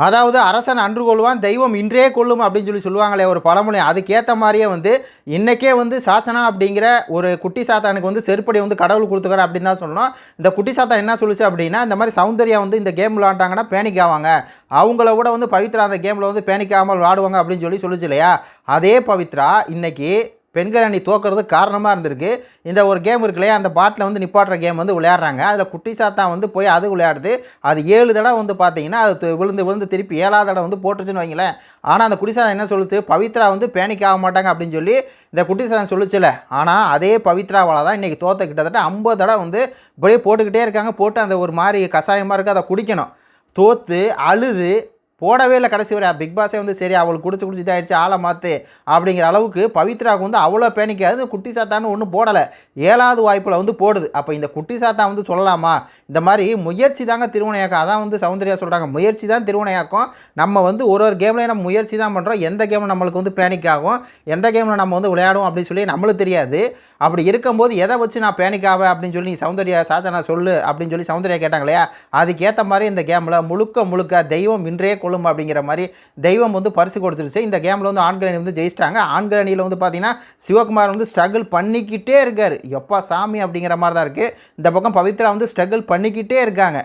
அதாவது அரசன் அன்று கொள்வான் தெய்வம் இன்றே கொள்ளும் அப்படின்னு சொல்லுவாங்களே ஒரு பழமொழி. அதுக்கேற்ற மாதிரியே வந்து இன்றைக்கே வந்து சாச்சனா அப்படிங்கிற ஒரு குட்டி சாத்தானுக்கு வந்து செருப்படி வந்து கடவுள் கொடுத்துக்கிறார் அப்படின்னு தான் சொல்லணும். இந்த குட்டி சாத்தா என்ன சொல்லுச்சு அப்படின்னா, இந்த மாதிரி சௌந்தர்யா வந்து இந்த கேம் விளாண்டாங்கன்னா பேனிக் ஆவாங்க, அவங்கள விட வந்து பவித்ரா அந்த கேமில் வந்து பேனிக் ஆகாமல் விளாடுவாங்க அப்படின்னு சொல்லுச்சு இல்லையா. அதே பவித்ரா இன்னைக்கு பெண்கள் அணி தோக்கிறதுக்கு காரணமாக இருந்திருக்கு. இந்த ஒரு கேம் இருக்கு இல்லையா, அந்த பாட்டில் வந்து நிப்பாட்டுற கேம் வந்து விளையாடுறாங்க. அதில் குட்டி சாத்தா வந்து போய் அது விளையாடுது. அது 7 தடவை வந்து பார்த்தீங்கன்னா அது விழுந்து திருப்பி 7ஆவது தடவை வந்து போட்டுருச்சுன்னு வைங்களேன். ஆனால் அந்த குட்டி சாத்தா என்ன சொல்லுது, பவித்ரா வந்து பேனிக் ஆக மாட்டாங்க அப்படின்னு சொல்லி இந்த குட்டி சாத்தா சொல்லுச்சுல. ஆனால் அதே பவித்ராவால் தான் இன்றைக்கி தோற்ற கிட்டத்தட்ட 50 தடவை வந்து இப்படியே போட்டுக்கிட்டே இருக்காங்க. போட்டு அந்த ஒரு மாதிரி கஷாயமாக இருக்குது, அதை குடிக்கணும். தோற்று அழுது போடவே இல்லை கடைசி வரை. பிக் பாஸே வந்து சரி அவளுக்கு குடிச்சு இதாகிடுச்சு ஆளை மாற்று அப்படிங்கிற அளவுக்கு பவித்ராவுக்கு வந்து அவ்வளோ பேனிக்காது. குட்டி சாத்தான்னு ஒன்றும் போடலை, 7ஆவது வாய்ப்பில் வந்து போடுது. அப்போ இந்த குட்டி சாத்தா வந்து சொல்லலாமா, இந்த மாதிரி முயற்சி தாங்க திருவினையாக்கம். அதான் வந்து சௌந்தர்யா சொல்கிறாங்க, முயற்சி தான் திருவினையாக்கம். நம்ம வந்து ஒரு கேம்லேயும் நம்ம முயற்சி தான் பண்ணுறோம். எந்த கேமில் நம்மளுக்கு வந்து பேனிக் ஆகும், எந்த கேமில் நம்ம வந்து விளையாடும் அப்படின்னு சொல்லி நம்மளுக்கு தெரியாது. அப்படி இருக்கும்போது எதை வச்சு நான் பேனிக் ஆவேன் அப்படின்னு சொல்லி சௌந்தர்யா சாச்சனா சொல்லு அப்படின்னு சொல்லி சௌந்தர்யா கேட்டாங்க இல்லையா. அதுக்கேற்ற மாதிரி இந்த கேமில் முழுக்க தெய்வம் இன்றே கொள்ளும் அப்படிங்கிற மாதிரி தெய்வம் வந்து பரிசு கொடுத்துருச்சு. இந்த கேமில் வந்து ஆண்கள் அணி வந்து ஜெயிச்சிட்டாங்க. ஆண்கள் அணியில் வந்து பார்த்தீங்கன்னா சிவகுமார் வந்து ஸ்ட்ரகிள் பண்ணிக்கிட்டே இருக்கார். எப்பா சாமி அப்படிங்கிற மாதிரி தான் இருக்குது. இந்த பக்கம் பவித்ரா வந்து ஸ்ட்ரகிள் பண்ணிக்கிட்டே இருக்காங்க.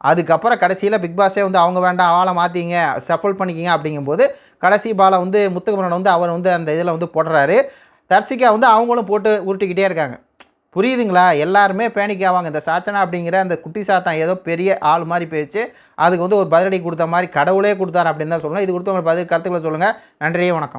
அதுக்கப்புறம் கடைசியில் பிக் பாஸே வந்து அவங்க வேண்டாம் ஆளை மாற்றிங்க சஃபல் பண்ணிக்கிங்க அப்படிங்கும்போது கடைசி பாலை வந்து முத்துக்குமரன் வந்து அவர் வந்து அந்த இதில் வந்து போடுறாரு. தர்சிகா வந்து அவங்களும் போட்டு உருட்டிக்கிட்டே இருக்காங்க. புரியுதுங்களா? எல்லாருமே பேனிக் ஆவாங்க. இந்த சாச்சனா அப்படிங்கிற அந்த குட்டி சாத்தான் ஏதோ பெரிய ஆள் மாதிரி பேச்சு, அதுக்கு வந்து ஒரு பதிலடி கொடுத்த மாதிரி கடவுளே கொடுத்தாரு அப்படின்னு தான் சொல்லணும். இது கொடுத்து உங்களுக்கு பதில் கருத்துக்களை சொல்லுங்கள். நன்றி, வணக்கம்.